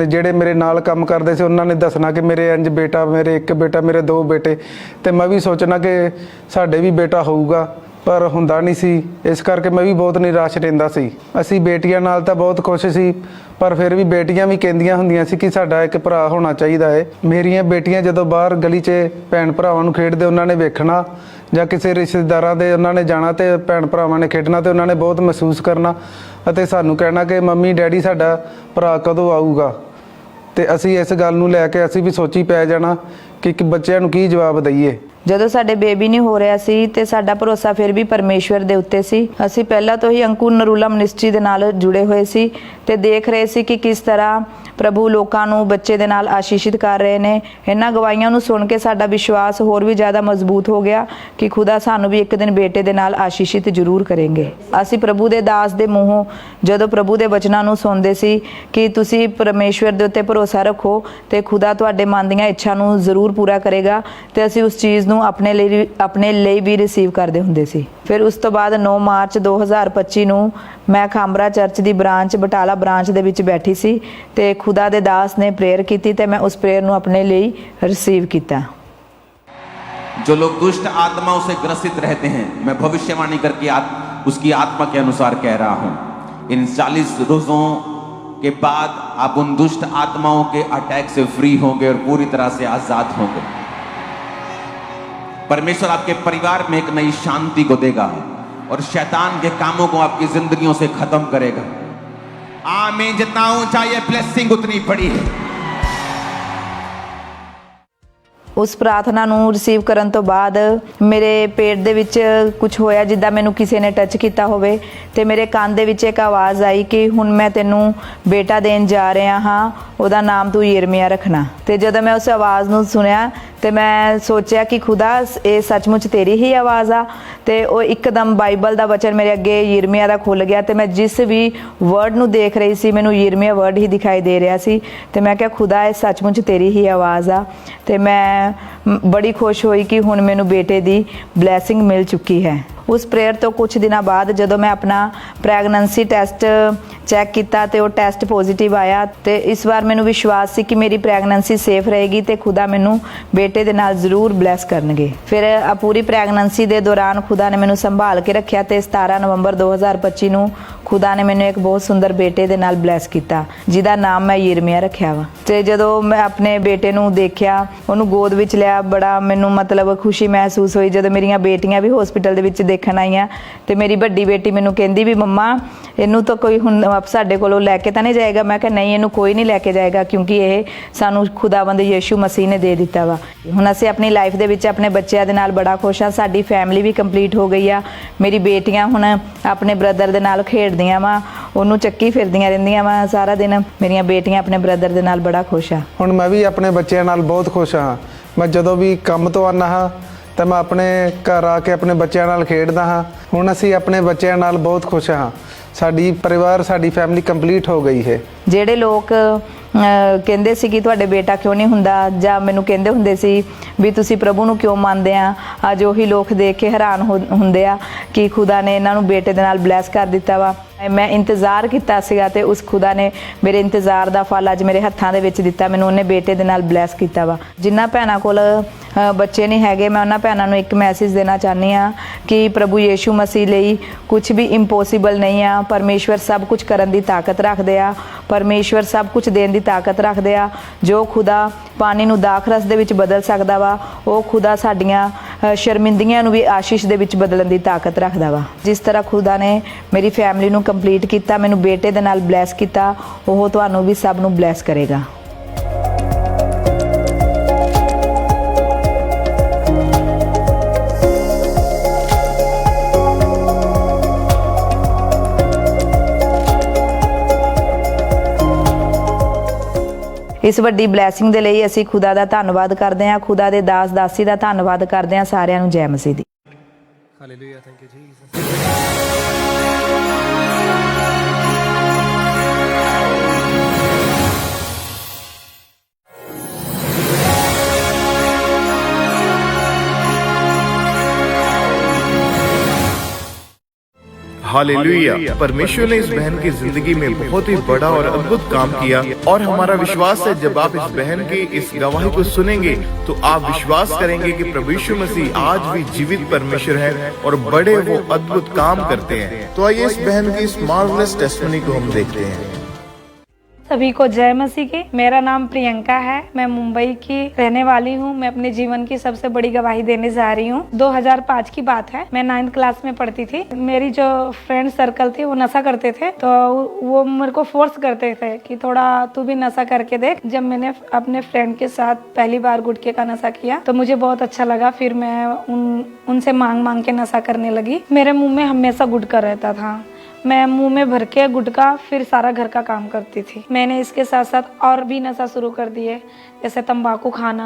ਜਿਹੜੇ ਮੇਰੇ ਨਾਲ ਕੰਮ ਕਰਦੇ ਸੀ ਉਹਨਾਂ ਨੇ ਦੱਸਣਾ ਕਿ ਮੇਰੇ ਇੰਜ ਬੇਟਾ, ਮੇਰੇ 1 ਬੇਟਾ, ਮੇਰੇ 2 ਬੇਟੇ। ਤੇ ਮੈਂ ਵੀ ਸੋਚਣਾ ਕਿ ਸਾਡੇ ਵੀ ਬੇਟਾ ਹੋਊਗਾ, ਪਰ ਹੁੰਦਾ ਨਹੀਂ ਸੀ। ਇਸ ਕਰਕੇ ਮੈਂ ਵੀ ਬਹੁਤ ਨਿਰਾਸ਼ ਰਹਿੰਦਾ ਸੀ। ਅਸੀਂ ਬੇਟੀਆਂ ਨਾਲ ਤਾਂ ਬਹੁਤ ਖੁਸ਼ ਸੀ, ਪਰ ਫਿਰ ਵੀ ਬੇਟੀਆਂ ਵੀ ਕਹਿੰਦੀਆਂ ਹੁੰਦੀਆਂ ਸੀ ਕਿ ਸਾਡਾ ਇੱਕ ਭਰਾ ਹੋਣਾ ਚਾਹੀਦਾ ਹੈ। ਮੇਰੀਆਂ ਬੇਟੀਆਂ ਜਦੋਂ ਬਾਹਰ ਗਲੀ 'ਚ ਭੈਣ ਭਰਾਵਾਂ ਨੂੰ ਖੇਡਦੇ ਉਹਨਾਂ ਨੇ ਵੇਖਣਾ, ਜਾਂ ਕਿਸੇ ਰਿਸ਼ਤੇਦਾਰਾਂ ਦੇ ਉਹਨਾਂ ਨੇ ਜਾਣਾ ਤੇ ਭੈਣ ਭਰਾਵਾਂ ਨੇ ਖੇਡਣਾ, ਤੇ ਉਹਨਾਂ ਨੇ ਬਹੁਤ ਮਹਿਸੂਸ ਕਰਨਾ ਅਤੇ ਸਾਨੂੰ ਕਹਿਣਾ ਕਿ ਮੰਮੀ ਡੈਡੀ ਸਾਡਾ ਭਰਾ ਕਦੋਂ ਆਊਗਾ। ਤੇ ਅਸੀਂ ਇਸ ਗੱਲ ਨੂੰ ਲੈ ਕੇ ਅਸੀਂ ਵੀ ਸੋਚੀ ਪੈ ਜਾਣਾ ਕਿ ਬੱਚਿਆਂ ਨੂੰ ਕੀ ਜਵਾਬ ਦਈਏ। ਜਦੋਂ ਸਾਡੇ ਬੇਬੀ ਨਹੀਂ ਹੋ ਰਿਹਾ ਸੀ ਤੇ ਸਾਡਾ ਭਰੋਸਾ ਫਿਰ ਵੀ ਪਰਮੇਸ਼ਵਰ ਦੇ ਉੱਤੇ ਸੀ। ਅਸੀਂ ਪਹਿਲਾਂ ਤੋਂ ਹੀ ਅੰਕੁਰ ਨਰੂਲਾ ਮਿਨਿਸਟਰੀ ਦੇ ਨਾਲ ਜੁੜੇ ਹੋਏ ਸੀ ਤੇ ਦੇਖ ਰਹੇ ਸੀ ਕਿ ਕਿਸ ਤਰ੍ਹਾਂ ਪ੍ਰਭੂ ਲੋਕਾਂ ਨੂੰ ਬੱਚੇ ਦੇ ਨਾਲ ਆਸ਼ੀਸ਼ਿਤ ਕਰ ਰਹੇ ਨੇ। ਇਹਨਾਂ ਗਵਾਹੀਆਂ ਨੂੰ ਸੁਣ ਕੇ ਸਾਡਾ ਵਿਸ਼ਵਾਸ ਹੋਰ ਵੀ ਜ਼ਿਆਦਾ ਮਜ਼ਬੂਤ ਹੋ ਗਿਆ ਕਿ ਖੁਦਾ ਸਾਨੂੰ ਵੀ ਇੱਕ ਦਿਨ ਬੇਟੇ ਦੇ ਨਾਲ ਆਸ਼ੀਸ਼ਿਤ ਜ਼ਰੂਰ ਕਰੇਂਗੇ। ਅਸੀਂ ਪ੍ਰਭੂ ਦੇ ਦਾਸ ਦੇ ਮੂੰਹੋਂ ਜਦੋਂ ਪ੍ਰਭੂ ਦੇ ਵਚਨਾਂ ਨੂੰ ਸੁਣਦੇ ਸੀ ਕਿ ਤੁਸੀਂ ਪਰਮੇਸ਼ਵਰ ਦੇ ਉੱਤੇ ਭਰੋਸਾ ਰੱਖੋ ਤੇ ਖੁਦਾ ਤੁਹਾਡੇ ਮਨ ਦੀਆਂ ਇੱਛਾ ਨੂੰ ਜ਼ਰੂਰ ਪੂਰਾ ਕਰੇਗਾ, ਤੇ ਅਸੀਂ ਉਸ ਚੀਜ਼ ਨੂੰ ਆਪਣੇ ਲਈ ਵੀ ਰਿਸੀਵ ਕਰਦੇ ਹੁੰਦੇ ਸੀ। ਫਿਰ ਉਸ ਤੋਂ ਬਾਅਦ 9 ਮਾਰਚ 2025 ਨੂੰ ਮੈਂ ਖਾਂਬਰਾ ਚਰਚ ਦੀ ਬ੍ਰਾਂਚ ਬਟਾਲਾ ਬ੍ਰਾਂਚ ਦੇ ਵਿੱਚ ਬੈਠੀ ਸੀ ਤੇ ਖੁਦਾ ਦੇ ਦਾਸ ਨੇ ਪ੍ਰੇਅਰ ਕੀਤੀ ਤੇ ਮੈਂ ਉਸ ਪ੍ਰੇਅਰ ਨੂੰ ਆਪਣੇ ਲਈ ਰਿਸੀਵ ਕੀਤਾ। जो लोग दुष्ट आत्माओं से ग्रसित रहते हैं, मैं भविष्यवाणी करके उसकी आत्मा के अनुसार कह रहा हूं, इन 40 रोजों के बाद आप उन दुष्ट आत्माओं के अटैक से फ्री होंगे और पूरी तरह से आजाद होंगे। परमेश्वर आपके परिवार में एक नई शांति को देगा और शैतान के कामों को आपकी जिंदगियों से खत्म करेगा। आमीन। जितना ऊंचा ये ब्लेसिंग उतनी बड़ी है। ਉਸ ਪ੍ਰਾਰਥਨਾ ਨੂੰ ਰਿਸੀਵ ਕਰਨ ਤੋਂ ਬਾਅਦ ਮੇਰੇ ਪੇਟ ਦੇ ਵਿੱਚ ਕੁਝ ਹੋਇਆ ਜਿੱਦਾਂ ਮੈਨੂੰ ਕਿਸੇ ਨੇ ਟੱਚ ਕੀਤਾ ਹੋਵੇ ਤੇ ਮੇਰੇ ਕੰਨ ਦੇ ਵਿੱਚ ਇੱਕ ਆਵਾਜ਼ ਆਈ ਕਿ ਹੁਣ ਮੈਂ ਤੈਨੂੰ ਬੇਟਾ ਦੇਣ ਜਾ ਰਿਹਾ ਹਾਂ, ਉਹਦਾ ਨਾਮ ਤੂੰ ਯਿਰਮੀਆ ਰੱਖਣਾ। ਤੇ ਜਦੋਂ ਮੈਂ ਉਸ ਆਵਾਜ਼ ਨੂੰ ਸੁਣਿਆ ਤੇ ਮੈਂ ਸੋਚਿਆ ਕਿ ਖੁਦਾ ਇਹ ਸੱਚਮੁੱਚ ਤੇਰੀ ਹੀ ਆਵਾਜ਼ ਆ। ਤੇ ਉਹ ਇੱਕਦਮ ਬਾਈਬਲ ਦਾ ਵਚਨ ਮੇਰੇ ਅੱਗੇ ਯਿਰਮੀਆ ਦਾ ਖੁੱਲ ਗਿਆ ਤੇ ਮੈਂ ਜਿਸ ਵੀ ਵਰਡ ਨੂੰ ਦੇਖ ਰਹੀ ਸੀ ਮੈਨੂੰ ਯਿਰਮੀਆ ਵਰਡ ਹੀ ਦਿਖਾਈ ਦੇ ਰਿਹਾ ਸੀ ਤੇ ਮੈਂ ਕਿਹਾ ਖੁਦਾ ਇਹ ਸੱਚਮੁੱਚ ਤੇਰੀ ਹੀ ਆਵਾਜ਼ ਆ ਤੇ ਮੈਂ ਬੜੀ ਖੁਸ਼ ਹੋਈ ਕਿ ਹੁਣ ਮੈਨੂੰ ਬੇਟੇ ਦੀ ਬਲੈਸਿੰਗ ਮਿਲ ਚੁੱਕੀ ਹੈ। ਉਸ ਪ੍ਰੇਅਰ ਤੋਂ ਕੁਝ ਦਿਨਾਂ ਬਾਅਦ ਜਦੋਂ ਮੈਂ ਆਪਣਾ ਪ੍ਰੈਗਨੈਂਸੀ ਟੈਸਟ ਚੈੱਕ ਕੀਤਾ ਤੇ ਉਹ ਟੈਸਟ ਪੋਜ਼ਿਟਿਵ ਆਇਆ ਤੇ ਇਸ ਵਾਰ ਮੈਨੂੰ ਵਿਸ਼ਵਾਸ ਸੀ ਕਿ ਮੇਰੀ ਪ੍ਰੈਗਨੈਂਸੀ ਸੇਫ ਰਹੇਗੀ ਤੇ ਖੁਦਾ ਮੈਨੂੰ ਬੇਟੇ ਦੇ ਨਾਲ ਜ਼ਰੂਰ ਬਲੈਸ ਕਰਨਗੇ। ਫਿਰ ਪੂਰੀ ਪ੍ਰੈਗਨੈਂਸੀ ਦੇ ਦੌਰਾਨ ਖੁਦਾ ਨੇ ਮੈਨੂੰ ਸੰਭਾਲ ਕੇ ਰੱਖਿਆ ਤੇ 17 ਨਵੰਬਰ 2025 ਨੂੰ ਖੁਦਾ ਨੇ ਮੈਨੂੰ ਇੱਕ ਬਹੁਤ ਸੁੰਦਰ ਬੇਟੇ ਦੇ ਨਾਲ ਬਲੈਸ ਕੀਤਾ ਜਿਹਦਾ ਨਾਮ ਮੈਂ ਯਿਰਮੀਆ ਰੱਖਿਆ ਵਾ। ਤੇ ਜਦੋਂ ਮੈਂ ਆਪਣੇ ਬੇਟੇ ਨੂੰ ਦੇਖਿਆ ਉਹਨੂੰ ਗੋਦ ਵਿੱਚ ਲਿਆ ਬੜਾ ਮੈਨੂੰ ਮਤਲਬ ਖੁਸ਼ੀ ਮਹਿਸੂਸ ਹੋਈ। ਜਦੋਂ ਮੇਰੀਆਂ ਬੇਟੀਆਂ ਵੀ ਹਸਪੀਟਲ ਦੇ ਵਿੱਚ ਦੇਖਣ ਆਈਆਂ ਤੇ ਮੇਰੀ ਵੱਡੀ ਬੇਟੀ ਮੈਨੂੰ ਕਹਿੰਦੀ ਵੀ ਮੰਮਾ ਇਹਨੂੰ ਤਾਂ ਕੋਈ ਹੁਣ ਸਾਡੇ ਕੋਲੋਂ ਲੈ ਕੇ ਤਾਂ ਨਹੀਂ ਜਾਏਗਾ। ਮੈਂ ਕਿਹਾ ਨਹੀਂ ਇਹਨੂੰ ਕੋਈ ਨਹੀਂ ਲੈ ਕੇ ਜਾਏਗਾ ਕਿਉਂਕਿ ਇਹ ਸਾਨੂੰ ਖੁਦਾਵੰਦ ਯਿਸੂ ਮਸੀਹ ਨੇ ਦੇ ਦਿੱਤਾ ਵਾ। ਹੁਣ ਅਸੀਂ ਆਪਣੀ ਲਾਈਫ ਦੇ ਵਿੱਚ ਆਪਣੇ ਬੱਚਿਆਂ ਦੇ ਨਾਲ ਬੜਾ ਖੁਸ਼ ਹਾਂ। ਸਾਡੀ ਫੈਮਿਲੀ ਵੀ ਕੰਪਲੀਟ ਹੋ ਗਈ ਆ। ਮੇਰੀ ਬੇਟੀਆਂ ਹੁਣ ਆਪਣੇ ਬ੍ਰਦਰ ਦੇ ਨਾਲ ਖੇਡਦੀਆਂ ਵਾ ਉਹਨੂੰ ਚੱਕੀ ਫਿਰਦੀਆਂ ਰਹਿੰਦੀਆਂ ਵਾ ਸਾਰਾ ਦਿਨ। ਮੇਰੀਆਂ ਬੇਟੀਆਂ ਆਪਣੇ ਬ੍ਰਦਰ ਦੇ ਨਾਲ ਬੜਾ ਖੁਸ਼ ਆ। ਹੁਣ ਮੈਂ ਵੀ ਆਪਣੇ ਬੱਚਿਆਂ ਨਾਲ ਬਹੁਤ ਖੁਸ਼ ਹਾਂ। ਮੈਂ ਜਦੋਂ ਵੀ ਕੰਮ ਤੋਂ ਆਉਂਦਾ ਹਾਂ ਤਾਂ ਮੈਂ ਆਪਣੇ ਘਰ ਆ ਕੇ ਆਪਣੇ ਬੱਚਿਆਂ ਨਾਲ ਖੇਡਦਾ ਹਾਂ। ਹੁਣ ਅਸੀਂ ਆਪਣੇ ਬੱਚਿਆਂ ਨਾਲ ਬਹੁਤ ਖੁਸ਼ ਹਾਂ। ਸਾਡੀ ਪਰਿਵਾਰ ਸਾਡੀ ਫੈਮਿਲੀ ਕੰਪਲੀਟ ਹੋ ਗਈ ਹੈ। ਜਿਹੜੇ ਲੋਕ ਕਹਿੰਦੇ ਸੀ ਕਿ ਤੁਹਾਡੇ ਬੇਟਾ ਕਿਉਂ ਨਹੀਂ ਹੁੰਦਾ ਜਾਂ ਮੈਨੂੰ ਕਹਿੰਦੇ ਹੁੰਦੇ ਸੀ ਵੀ ਤੁਸੀਂ ਪ੍ਰਭੂ ਨੂੰ ਕਿਉਂ ਮੰਨਦੇ ਆ, ਅੱਜ ਉਹੀ ਲੋਕ ਦੇਖ ਕੇ ਹੈਰਾਨ ਹੁੰਦੇ ਆ ਕਿ ਖੁਦਾ ਨੇ ਇਹਨਾਂ ਨੂੰ ਬੇਟੇ ਦੇ ਨਾਲ ਬਲੈਸ ਕਰ ਦਿੱਤਾ ਵਾ। ਮੈਂ ਇੰਤਜ਼ਾਰ ਕੀਤਾ ਸੀਗਾ ਤੇ ਉਸ ਖੁਦਾ ਨੇ ਮੇਰੇ ਇੰਤਜ਼ਾਰ ਦਾ ਫਲ ਅੱਜ ਮੇਰੇ ਹੱਥਾਂ ਦੇ ਵਿੱਚ ਦਿੱਤਾ। ਮੈਨੂੰ ਉਹਨੇ ਬੇਟੇ ਦੇ ਨਾਲ ਬਲੈਸ ਕੀਤਾ ਵਾ। ਜਿਨ੍ਹਾਂ ਭੈਣਾਂ ਕੋਲ ਬੱਚੇ ਨਹੀਂ ਹੈਗੇ ਮੈਂ ਉਹਨਾਂ ਭੈਣਾਂ ਨੂੰ ਇੱਕ ਮੈਸੇਜ ਦੇਣਾ ਚਾਹੁੰਦੀ ਆ ਕਿ ਪ੍ਰਭੂ ਯਿਸੂ ਮਸੀਹ ਲਈ ਕੁਝ ਵੀ ਇੰਪੋਸੀਬਲ ਨਹੀਂ ਆ। ਪਰਮੇਸ਼ਵਰ ਸਭ ਕੁਝ ਕਰਨ ਦੀ ਤਾਕਤ ਰੱਖਦੇ ਆ। ਪਰਮੇਸ਼ਵਰ ਸਭ ਕੁਝ ਦੇਣ ਦੀ ਤਾਕਤ ਰੱਖਦੇ ਆ। ਜੋ ਖੁਦਾ ਪਾਣੀ ਨੂੰ ਦਾਖਰਸ ਦੇ ਵਿੱਚ ਬਦਲ ਸਕਦਾ ਵਾ ਉਹ ਖੁਦਾ ਸਾਡੀਆਂ ਸ਼ਰਮਿੰਦਗੀਆਂ ਨੂੰ ਵੀ ਆਸ਼ੀਸ਼ ਦੇ ਵਿੱਚ ਬਦਲਣ ਦੀ ਤਾਕਤ ਰੱਖਦਾ ਵਾ। ਜਿਸ ਤਰ੍ਹਾਂ ਖੁਦਾ ਨੇ ਮੇਰੀ ਫੈਮਿਲੀ ਨੂੰ ਕੰਪਲੀਟ ਕੀਤਾ, ਮੈਨੂੰ ਬੇਟੇ ਦੇ ਨਾਲ ਬਲੈਸ ਕੀਤਾ, ਉਹ ਤੁਹਾਨੂੰ ਵੀ ਸਭ ਨੂੰ ਬਲੈਸ ਕਰੇਗਾ। ਇਸ ਵੱਡੀ ਬਲੈਸਿੰਗ ਦੇ ਲਈ ਅਸੀਂ ਖੁਦਾ ਦਾ ਧੰਨਵਾਦ ਕਰਦੇ ਹਾਂ। ਖੁਦਾ ਦੇ ਦਾਸ ਦਾਸੀ ਦਾ ਧੰਨਵਾਦ ਕਰਦੇ ਹਾਂ। ਸਾਰਿਆਂ ਨੂੰ ਜੈ ਮਸੀਹ ਦੀ। Hallelujah, thank you Jesus. Hallelujah. परमेश्वर ने इस बहन की जिंदगी में बहुत ही बड़ा और अद्भुत काम किया और हमारा विश्वास है जब आप इस बहन की इस गवाही को सुनेंगे तो आप विश्वास करेंगे कि प्रभु यीशु मसीह आज भी जीवित परमेश्वर है और बड़े वो अद्भुत काम करते हैं। तो आइए इस बहन की इस मार्वलस टेस्टिमनी को हम देखते हैं। सभी को जय मसीह की। मेरा नाम प्रियंका है। मैं मुंबई की रहने वाली हूँ। मैं अपने जीवन की सबसे बड़ी गवाही देने जा रही हूँ। 2005 की बात है। मैं 9th क्लास में पढ़ती थी। मेरी जो फ्रेंड सर्कल थी वो नशा करते थे तो वो मेरे को फोर्स करते थे कि थोड़ा तू भी नशा करके देख। जब मैंने अपने फ्रेंड के साथ पहली बार गुटखे का नशा किया तो मुझे बहुत अच्छा लगा। फिर मैं उनसे मांग के नशा करने लगी। मेरे मुँह में हमेशा गुटखा रहता था। मैं मुंह में भर के गुटखा फिर सारा घर का काम करती थी। मैंने इसके साथ साथ और भी नशा शुरू कर दिए जैसे तंबाकू खाना,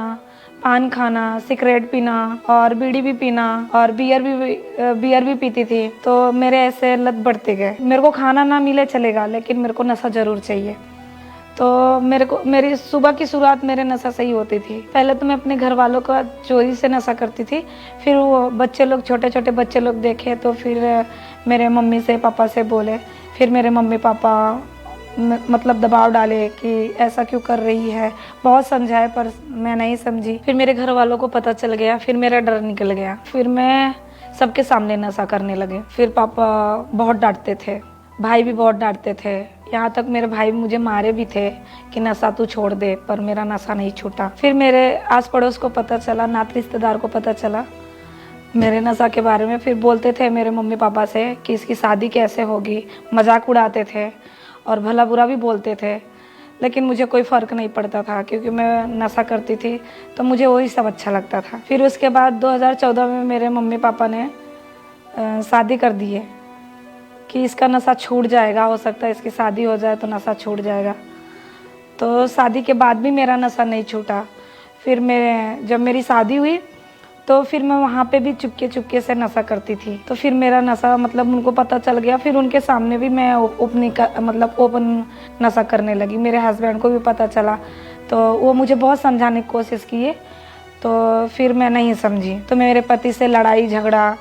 पान खाना, सिगरेट पीना और बीड़ी भी पीना और बियर भी पीती थी। तो मेरे ऐसे लत बढ़ते गए। मेरे को खाना ना मिले चलेगा लेकिन मेरे को नशा जरूर चाहिए। तो मेरी सुबह की शुरुआत मेरे नशा से ही होती थी। पहले तो मैं अपने घर वालों का चोरी से नशा करती थी। फिर वो बच्चे लोग छोटे छोटे बच्चे लोग देखे तो फिर मेरे मम्मी से पापा से बोले। फिर मेरे मम्मी पापा मतलब दबाव डाले कि ऐसा क्यों कर रही है। बहुत समझाए पर मैं नहीं समझी। फिर मेरे घर वालों को पता चल गया। फिर मेरा डर निकल गया। फिर मैं सबके सामने नशा करने लगे। फिर पापा बहुत डांटते थे, भाई भी बहुत डांटते थे। यहाँ तक मेरे भाई मुझे मारे भी थे कि नशा तू छोड़ दे, पर मेरा नशा नहीं छूटा। फिर मेरे आस पड़ोस को पता चला, नात रिश्तेदार को पता चला मेरे नशा के बारे में। फिर बोलते थे मेरे मम्मी पापा से कि इसकी शादी कैसे होगी। मजाक उड़ाते थे और भला बुरा भी बोलते थे लेकिन मुझे कोई फ़र्क नहीं पड़ता था क्योंकि मैं नशा करती थी तो मुझे वही सब अच्छा लगता था। फिर उसके बाद 2014 में मेरे मम्मी पापा ने शादी कर दी है कि इसका नशा छूट जाएगा, हो सकता है इसकी शादी हो जाए तो नशा छूट जाएगा। तो शादी के बाद भी मेरा नशा नहीं छूटा। फिर जब मेरी शादी हुई तो फिर मैं वहाँ पे भी चुपके चुपके से नशा करती थी। तो फिर मेरा नशा मतलब उनको पता चल गया, फिर उनके सामने भी मैं ओपन नशा करने लगी। मेरे हस्बैंड को भी पता चला, तो वो मुझे बहुत समझाने की कोशिश किए, तो फिर मैं नहीं समझी। तो मेरे पति से लड़ाई झगड़ा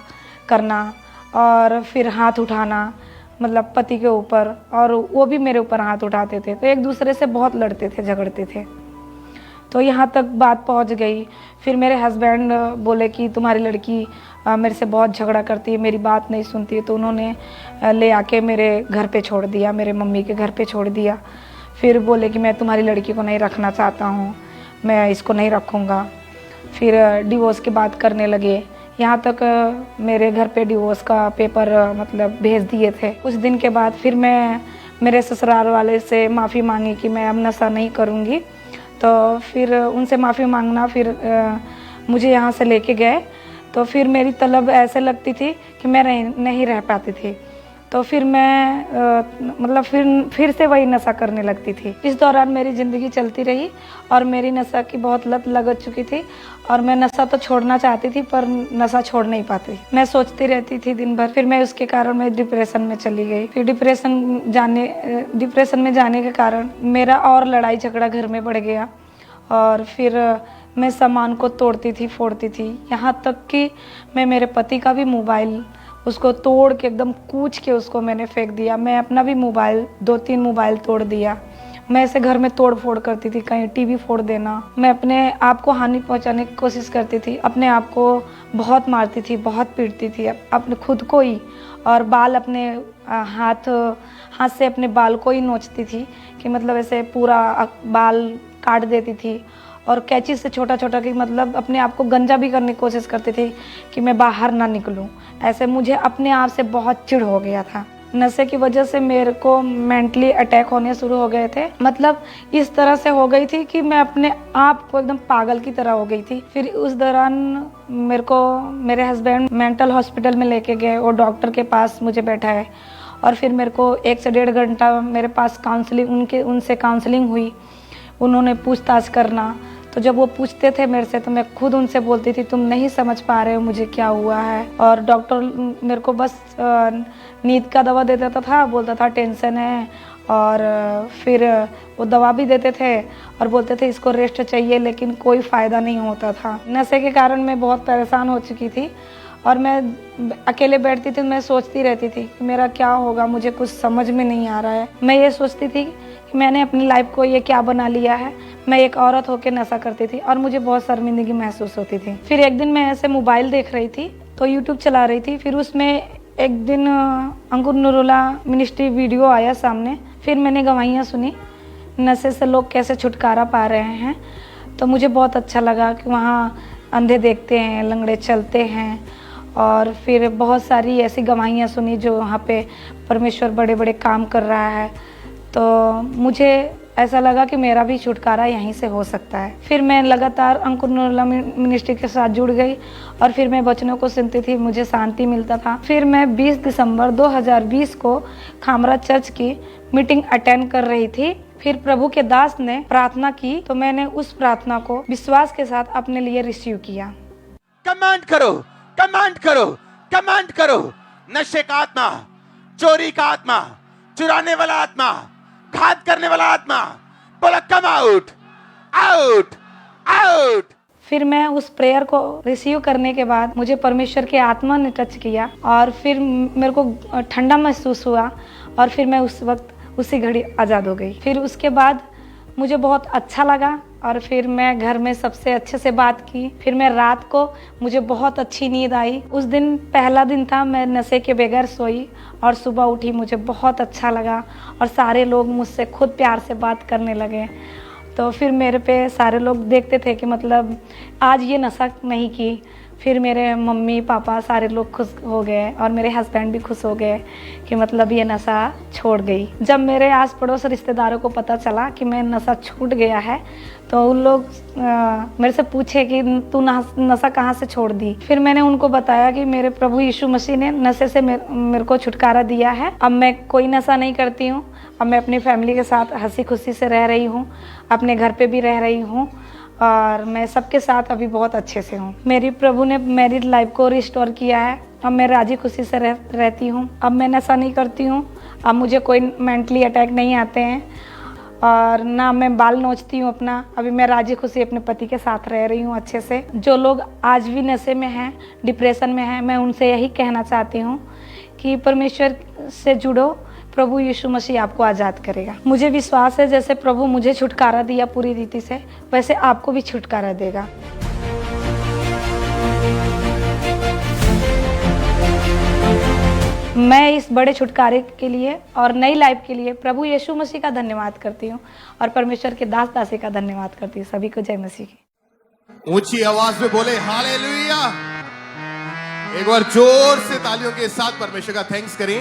करना और फिर हाथ उठाना मतलब पति के ऊपर, और वो भी मेरे ऊपर हाथ उठाते थे। तो एक दूसरे से बहुत लड़ते थे, झगड़ते थे। तो यहाँ तक बात पहुँच गई। फिर मेरे हस्बैंड बोले कि तुम्हारी लड़की मेरे से बहुत झगड़ा करती है, मेरी बात नहीं सुनती है। तो उन्होंने ले आके मेरे घर पे छोड़ दिया, मेरे मम्मी के घर पे छोड़ दिया। फिर बोले कि मैं तुम्हारी लड़की को नहीं रखना चाहता हूँ, मैं इसको नहीं रखूँगा। फिर डिवोर्स की बात करने लगे। यहाँ तक मेरे घर पे डिवोर्स का पेपर मतलब भेज दिए थे। कुछ दिन के बाद फिर मैं मेरे ससुराल वाले से माफ़ी मांगी कि मैं अब नशा नहीं करूँगी। तो फिर उनसे माफ़ी मांगना, फिर मुझे यहाँ से लेके गए। तो फिर मेरी तलब ऐसे लगती थी कि मैं नहीं रह पाती थी। तो फिर मैं मतलब फिर से वही नशा करने लगती थी। इस दौरान मेरी ज़िंदगी चलती रही और मेरी नशा की बहुत लत लग चुकी थी, और मैं नशा तो छोड़ना चाहती थी पर नशा छोड़ नहीं पाती। मैं सोचती रहती थी दिन भर। फिर मैं उसके कारण मैं डिप्रेशन में चली गई। फिर डिप्रेशन में जाने के कारण मेरा और लड़ाई झगड़ा घर में बढ़ गया, और फिर मैं सामान को तोड़ती थी, फोड़ती थी। यहाँ तक कि मैं मेरे पति का भी मोबाइल उसको तोड़ के एकदम कूच के उसको मैंने फेंक दिया। मैं अपना भी मोबाइल 2-3 मोबाइल तोड़ दिया। मैं ऐसे घर में तोड़ फोड़ करती थी, कहीं टीवी फोड़ देना। मैं अपने आप को हानि पहुंचाने की कोशिश करती थी, अपने आप को बहुत मारती थी, बहुत पीटती थी, अपने खुद को ही। और बाल अपने हाथ से अपने बाल को ही नोचती थी कि मतलब ऐसे पूरा बाल काट देती थी। और कैंची से छोटा छोटा कि मतलब अपने आप को गंजा भी करने की कोशिश करती थी कि मैं बाहर ना निकलूं। ऐसे मुझे अपने आप से बहुत चिढ़ हो गया था। नशे की वजह से मेरे को मेंटली अटैक होने शुरू हो गए थे। मतलब इस तरह से हो गई थी कि मैं अपने आप को एकदम पागल की तरह हो गई थी। फिर उस दौरान मेरे हस्बैंड मेंटल हॉस्पिटल में लेके गए और डॉक्टर के पास मुझे बैठाए, और फिर मेरे को 1 से 1.5 घंटा मेरे पास उनसे काउंसलिंग हुई। उन्होंने पूछताछ करना, तो जब वो पूछते थे मेरे से तो मैं खुद उनसे बोलती थी तुम नहीं समझ पा रहे हो मुझे क्या हुआ है। और डॉक्टर मेरे को बस नींद का दवा दे देता था, बोलता था टेंशन है, और फिर वो दवा भी देते थे और बोलते थे इसको रेस्ट चाहिए, लेकिन कोई फ़ायदा नहीं होता था। नशे के कारण मैं बहुत परेशान हो चुकी थी, और मैं अकेले बैठती थी, मैं सोचती रहती थी कि मेरा क्या होगा, मुझे कुछ समझ में नहीं आ रहा है। मैं ये सोचती थी कि मैंने अपनी लाइफ को ये क्या बना लिया है। मैं एक औरत होकर नशा करती थी और मुझे बहुत शर्मिंदगी महसूस होती थी। फिर एक दिन मैं ऐसे मोबाइल देख रही थी, तो यूट्यूब चला रही थी। फिर उसमें एक दिन अंकुर नूरुल्ला मिनिस्ट्री वीडियो आया सामने। फिर मैंने गवाहियाँ सुनी, नशे से लोग कैसे छुटकारा पा रहे हैं। तो मुझे बहुत अच्छा लगा कि वहाँ अंधे देखते हैं, लंगड़े चलते हैं, और फिर बहुत सारी ऐसी गवाहियाँ सुनी जो वहाँ पे परमेश्वर बड़े बड़े काम कर रहा है। तो मुझे ऐसा लगा कि मेरा भी छुटकारा यहीं से हो सकता है। फिर मैं लगातार अंकुर नूरुल्ला मिनिस्ट्री के साथ जुड़ गई, और फिर मैं वचनों को सुनती थी, मुझे शांति मिलता था। फिर मैं 20 दिसंबर 2020 को खामरा चर्च की मीटिंग अटेंड कर रही थी। फिर प्रभु के दास ने प्रार्थना की, तो मैंने उस प्रार्थना को विश्वास के साथ अपने लिए रिसीव किया। कमांड करो, कमांड करो, कमांड करो। नशे का आत्मा, चोरी का आत्मा, चुराने वाला आत्मा, घात करने वाला आत्मा, बोला कम आउट, आउट, आउट। फिर मैं उस प्रेयर को रिसीव करने के बाद मुझे परमेश्वर की आत्मा ने टच किया, और फिर मेरे को ठंडा महसूस हुआ, और फिर मैं उस वक्त उसी घड़ी आज़ाद हो गई। फिर उसके बाद मुझे बहुत अच्छा लगा, और फिर मैं घर में सबसे अच्छे से बात की। फिर मैं रात को मुझे बहुत अच्छी नींद आई। उस दिन पहला दिन था, मैं नशे के बगैर सोई, और सुबह उठी, मुझे बहुत अच्छा लगा, और सारे लोग मुझसे खुद प्यार से बात करने लगे। तो फिर मेरे पे सारे लोग देखते थे कि मतलब आज ये नशा नहीं की। फिर मेरे मम्मी पापा सारे लोग खुश हो गए, और मेरे हस्बैंड भी खुश हो गए कि मतलब ये नशा छोड़ गई। जब मेरे आस पड़ोस रिश्तेदारों को पता चला कि मैं नशा छूट गया है, तो उन लोग मेरे से पूछे कि तू नशा कहाँ से छोड़ दी। फिर मैंने उनको बताया कि मेरे प्रभु यीशु मसीह ने नशे से मेरे को छुटकारा दिया है। अब मैं कोई नशा नहीं करती हूँ। अब मैं अपनी फैमिली के साथ हंसी खुशी से रह रही हूँ, अपने घर पे भी रह रही हूँ, और मैं सबके साथ अभी बहुत अच्छे से हूँ। मेरी प्रभु ने मैरिड लाइफ को रिस्टोर किया है। अब मैं राजी खुशी से रहती हूँ। अब मैं नशा नहीं करती हूँ। अब मुझे कोई मेंटली अटैक नहीं आते हैं और ना मैं बाल नोचती हूँ अपना। अभी मैं राजी खुशी अपने पति के साथ रह रही हूँ अच्छे से। जो लोग आज भी नशे में हैं, डिप्रेशन में हैं, मैं उनसे यही कहना चाहती हूँ कि परमेश्वर से जुड़ो, प्रभु यीशु मसीह आपको आज़ाद करेगा। मुझे विश्वास है जैसे प्रभु मुझे छुटकारा दिया पूरी रीति से, वैसे आपको भी छुटकारा देगा। मैं इस बड़े छुटकारे के लिए और नई लाइफ के लिए प्रभु यीशु मसीह का धन्यवाद करती हूँ और परमेश्वर के दास दासी का धन्यवाद करती हूँ। सभी को जय मसीह की। ऊंची आवाज में बोले हालेलुया। एक बार जोर से तालियों के साथ परमेश्वर का थैंक्स करें।